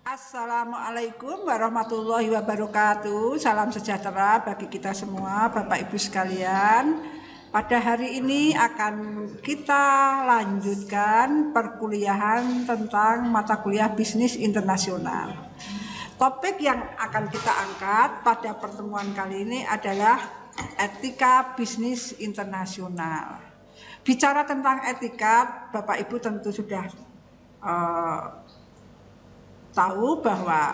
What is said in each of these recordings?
Assalamualaikum warahmatullahi wabarakatuh. Salam sejahtera bagi kita semua, Bapak Ibu sekalian. Pada hari ini akan kita lanjutkan perkuliahan tentang mata kuliah bisnis internasional. Topik yang akan kita angkat pada pertemuan kali ini adalah etika bisnis internasional. Bicara tentang etika, Bapak Ibu tentu sudah tahu bahwa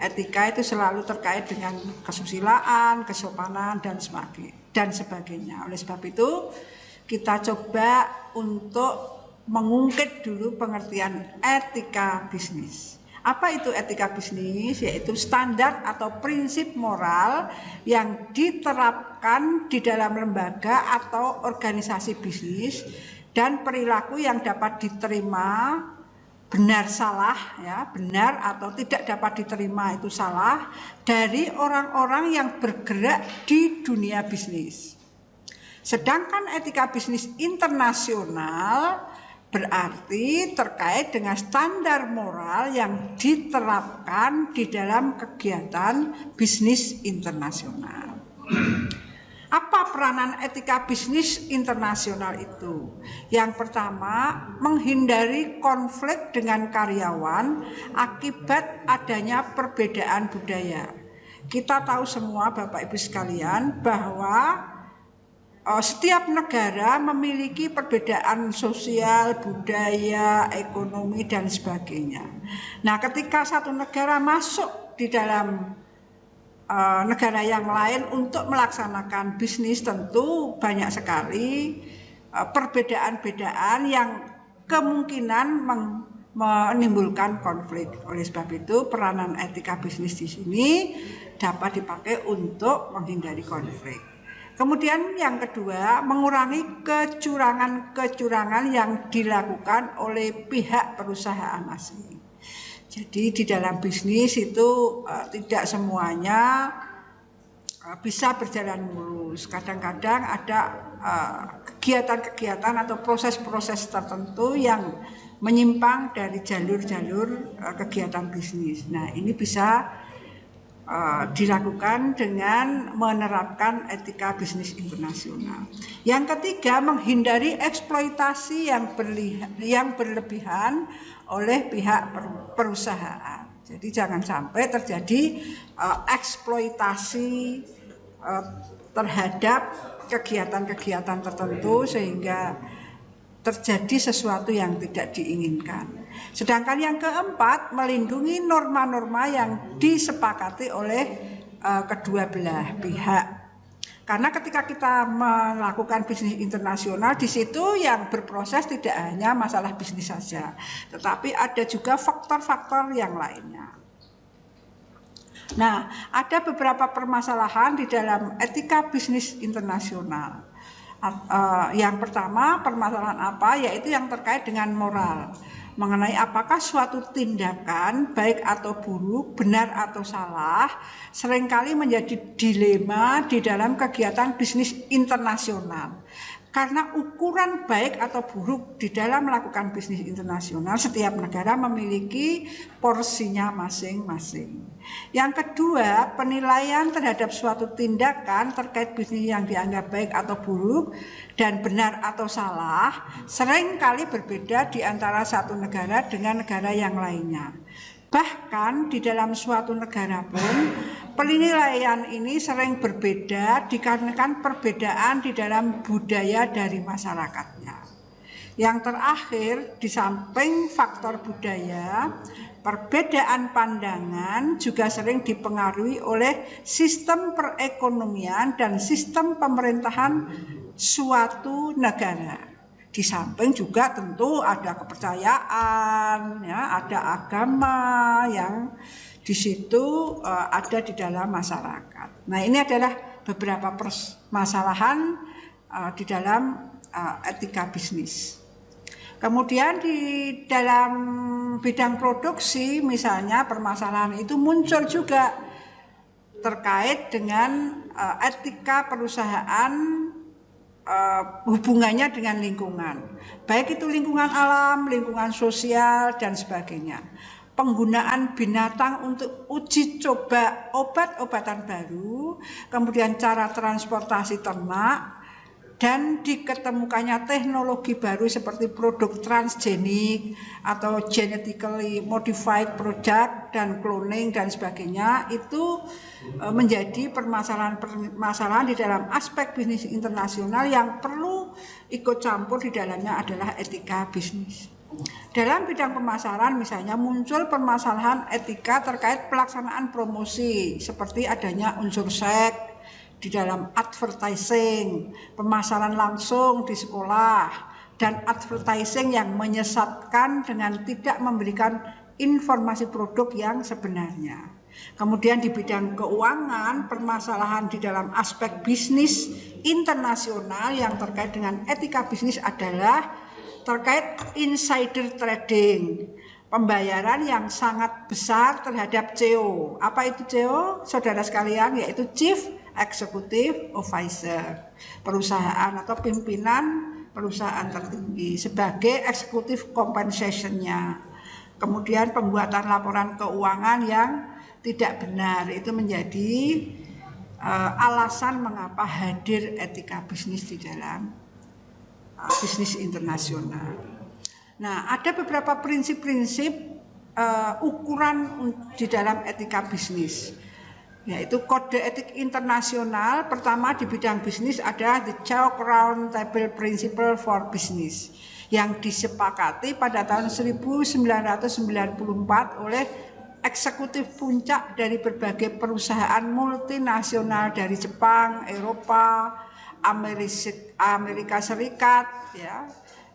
etika itu selalu terkait dengan kesusilaan, kesopanan, dan sebagainya. Oleh sebab itu, kita coba untuk mengungkit dulu pengertian etika bisnis. Apa itu etika bisnis? Yaitu standar atau prinsip moral yang diterapkan di dalam lembaga atau organisasi bisnis dan perilaku yang dapat diterima benar salah, ya, benar atau tidak dapat diterima itu salah dari orang-orang yang bergerak di dunia bisnis. Sedangkan etika bisnis internasional berarti terkait dengan standar moral yang diterapkan di dalam kegiatan bisnis internasional. Apa peranan etika bisnis internasional itu? Yang pertama, menghindari konflik dengan karyawan akibat adanya perbedaan budaya. Kita tahu semua Bapak Ibu sekalian bahwa setiap negara memiliki perbedaan sosial, budaya, ekonomi, dan sebagainya. Nah, ketika satu negara masuk di dalam negara yang lain untuk melaksanakan bisnis, tentu banyak sekali perbedaan-bedaan yang kemungkinan menimbulkan konflik. Oleh sebab itu, peranan etika bisnis di sini dapat dipakai untuk menghindari konflik. Kemudian yang kedua, mengurangi kecurangan-kecurangan yang dilakukan oleh pihak perusahaan asing. Jadi di dalam bisnis itu tidak semuanya bisa berjalan mulus. Kadang-kadang ada kegiatan-kegiatan atau proses-proses tertentu yang menyimpang dari jalur-jalur kegiatan bisnis. Nah, ini bisa dilakukan dengan menerapkan etika bisnis internasional. Yang ketiga, menghindari eksploitasi yang berlebihan oleh pihak perusahaan. Jadi jangan sampai terjadi eksploitasi terhadap kegiatan-kegiatan tertentu sehingga terjadi sesuatu yang tidak diinginkan. Sedangkan yang keempat, melindungi norma-norma yang disepakati oleh kedua belah pihak. Karena ketika kita melakukan bisnis internasional, di situ yang berproses tidak hanya masalah bisnis saja, tetapi ada juga faktor-faktor yang lainnya. Nah, ada beberapa permasalahan di dalam etika bisnis internasional. Yang pertama, permasalahan apa? Yaitu yang terkait dengan moral. Mengenai apakah suatu tindakan baik atau buruk, benar atau salah, seringkali menjadi dilema di dalam kegiatan bisnis internasional. Karena ukuran baik atau buruk di dalam melakukan bisnis internasional, setiap negara memiliki porsinya masing-masing. Yang kedua, penilaian terhadap suatu tindakan terkait bisnis yang dianggap baik atau buruk dan benar atau salah seringkali berbeda di antara satu negara dengan negara yang lainnya. Bahkan di dalam suatu negara pun penilaian ini sering berbeda dikarenakan perbedaan di dalam budaya dari masyarakatnya. Yang terakhir, di samping faktor budaya, perbedaan pandangan juga sering dipengaruhi oleh sistem perekonomian dan sistem pemerintahan suatu negara. Di samping juga tentu ada kepercayaan, ya, ada agama yang di situ ada di dalam masyarakat. Nah, ini adalah beberapa permasalahan di dalam etika bisnis. Kemudian di dalam bidang produksi, misalnya permasalahan itu muncul juga terkait dengan etika perusahaan, hubungannya dengan lingkungan, baik itu lingkungan alam, lingkungan sosial, dan sebagainya. penggunaan binatang untuk uji coba obat-obatan baru, kemudian cara transportasi ternak, dan diketemukannya teknologi baru seperti produk transgenik atau genetically modified product dan cloning dan sebagainya, itu menjadi permasalahan di dalam aspek bisnis internasional yang perlu ikut campur di dalamnya adalah etika bisnis. Dalam bidang pemasaran misalnya muncul permasalahan etika terkait pelaksanaan promosi seperti adanya unsur seks di dalam advertising, pemasaran langsung di sekolah, dan advertising yang menyesatkan dengan tidak memberikan informasi produk yang sebenarnya. Kemudian di bidang keuangan, permasalahan di dalam aspek bisnis internasional yang terkait dengan etika bisnis adalah terkait insider trading, pembayaran yang sangat besar terhadap CEO. Apa itu CEO? Saudara sekalian, yaitu Chief Executive Officer, perusahaan atau pimpinan perusahaan tertinggi sebagai executive compensation-nya. Kemudian pembuatan laporan keuangan yang tidak benar itu menjadi alasan mengapa hadir etika bisnis di dalam bisnis internasional. Nah, ada beberapa prinsip-prinsip ukuran di dalam etika bisnis, yaitu kode etik internasional. Pertama di bidang bisnis ada the Chalk Round Table Principle for Business yang disepakati pada tahun 1994 oleh eksekutif puncak dari berbagai perusahaan multinasional dari Jepang, Eropa, Amerika Serikat, ya.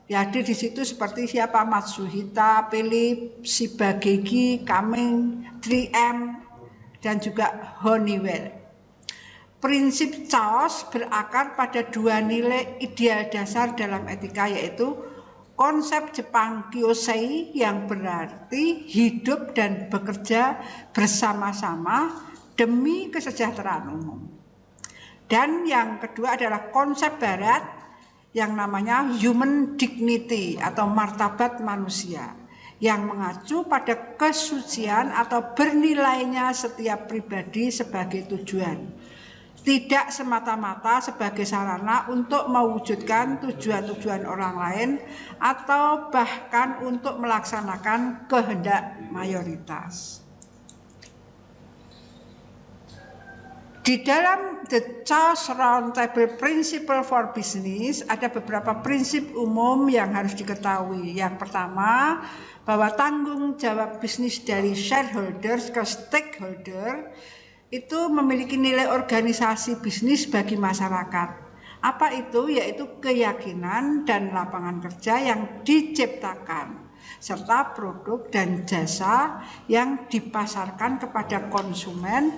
Hadir di situ seperti siapa? Matsuhita, Philips, Shibageki, Cummins, 3M, dan juga Honeywell. Prinsip Chaos berakar pada dua nilai ideal dasar dalam etika, yaitu konsep Jepang Kyosei yang berarti hidup dan bekerja bersama-sama demi kesejahteraan umum. Dan yang kedua adalah konsep Barat yang namanya human dignity atau martabat manusia, yang mengacu pada kesucian atau bernilainya setiap pribadi sebagai tujuan, tidak semata-mata sebagai sarana untuk mewujudkan tujuan-tujuan orang lain atau bahkan untuk melaksanakan kehendak mayoritas. Di dalam The Chaos Round Table Principle for Business ada beberapa prinsip umum yang harus diketahui. Yang pertama, bahwa tanggung jawab bisnis dari shareholders ke stakeholder itu memiliki nilai organisasi bisnis bagi masyarakat. Apa itu? Yaitu keyakinan dan lapangan kerja yang diciptakan, serta produk dan jasa yang dipasarkan kepada konsumen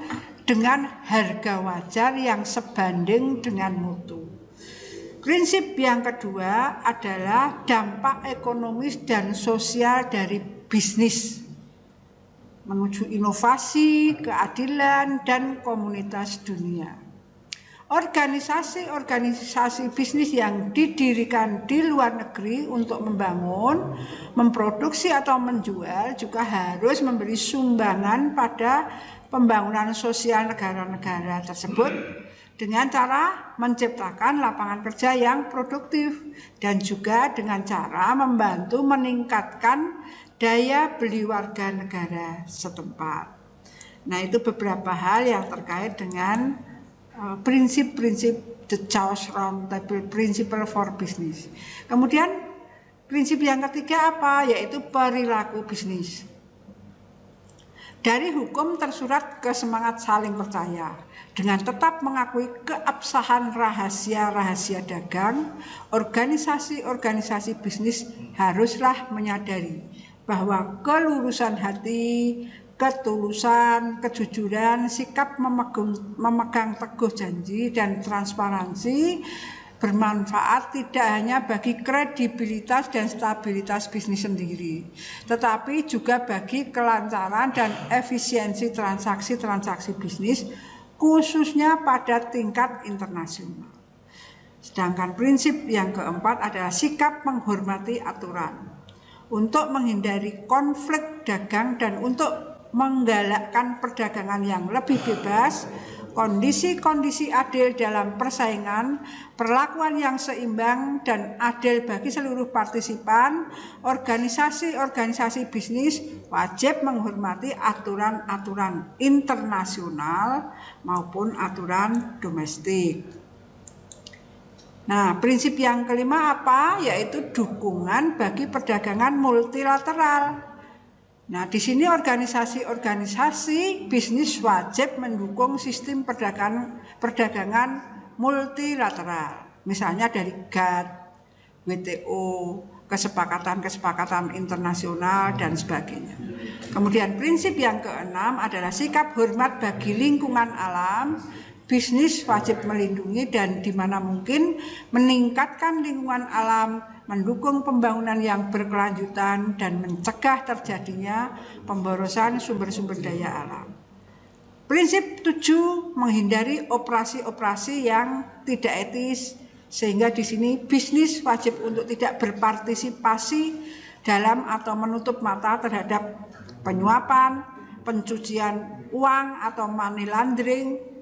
dengan harga wajar yang sebanding dengan mutu. Prinsip yang kedua adalah dampak ekonomis dan sosial dari bisnis menuju inovasi, keadilan, dan komunitas dunia. Organisasi-organisasi bisnis yang didirikan di luar negeri untuk membangun, memproduksi atau menjual juga harus memberi sumbangan pada pembangunan sosial negara-negara tersebut dengan cara menciptakan lapangan kerja yang produktif dan juga dengan cara membantu meningkatkan daya beli warga negara setempat. Nah, itu beberapa hal yang terkait dengan prinsip-prinsip The Chaos Round Table Principle for Business. Kemudian prinsip yang ketiga apa? Yaitu perilaku bisnis. Dari hukum tersurat ke semangat saling percaya, dengan tetap mengakui keabsahan rahasia-rahasia dagang, organisasi-organisasi bisnis haruslah menyadari bahwa kelurusan hati, ketulusan, kejujuran, sikap memegang teguh janji, dan transparansi bermanfaat tidak hanya bagi kredibilitas dan stabilitas bisnis sendiri, tetapi juga bagi kelancaran dan efisiensi transaksi-transaksi bisnis, khususnya pada tingkat internasional. Sedangkan prinsip yang keempat adalah sikap menghormati aturan. untuk menghindari konflik dagang dan untuk menggalakkan perdagangan yang lebih bebas, kondisi-kondisi adil dalam persaingan, perlakuan yang seimbang dan adil bagi seluruh partisipan, organisasi-organisasi bisnis wajib menghormati aturan-aturan internasional maupun aturan domestik. Nah, prinsip yang kelima apa? Yaitu dukungan bagi perdagangan multilateral. Nah, di sini organisasi-organisasi bisnis wajib mendukung sistem perdagangan multilateral. Misalnya dari GATT, WTO, kesepakatan-kesepakatan internasional dan sebagainya. Kemudian prinsip yang keenam adalah sikap hormat bagi lingkungan alam. Bisnis wajib melindungi dan di mana mungkin meningkatkan lingkungan alam, mendukung pembangunan yang berkelanjutan dan mencegah terjadinya pemborosan sumber-sumber daya alam. Prinsip 7, menghindari operasi-operasi yang tidak etis, sehingga di sini bisnis wajib untuk tidak berpartisipasi dalam atau menutup mata terhadap penyuapan, pencucian uang atau money laundering,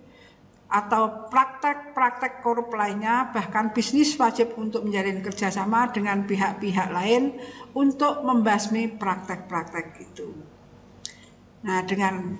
atau praktek-praktek korup lainnya. Bahkan bisnis wajib untuk menjalin kerjasama dengan pihak-pihak lain untuk membasmi praktek-praktek itu. Nah, dengan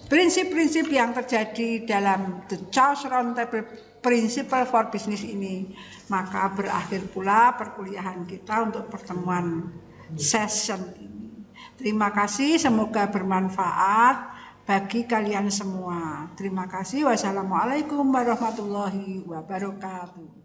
prinsip-prinsip yang terjadi dalam The Chaos Roundtable Principle for Business ini, maka berakhir pula perkuliahan kita untuk pertemuan session ini. Terima kasih, semoga bermanfaat bagi kalian semua. Terima kasih. Wassalamualaikum warahmatullahi wabarakatuh.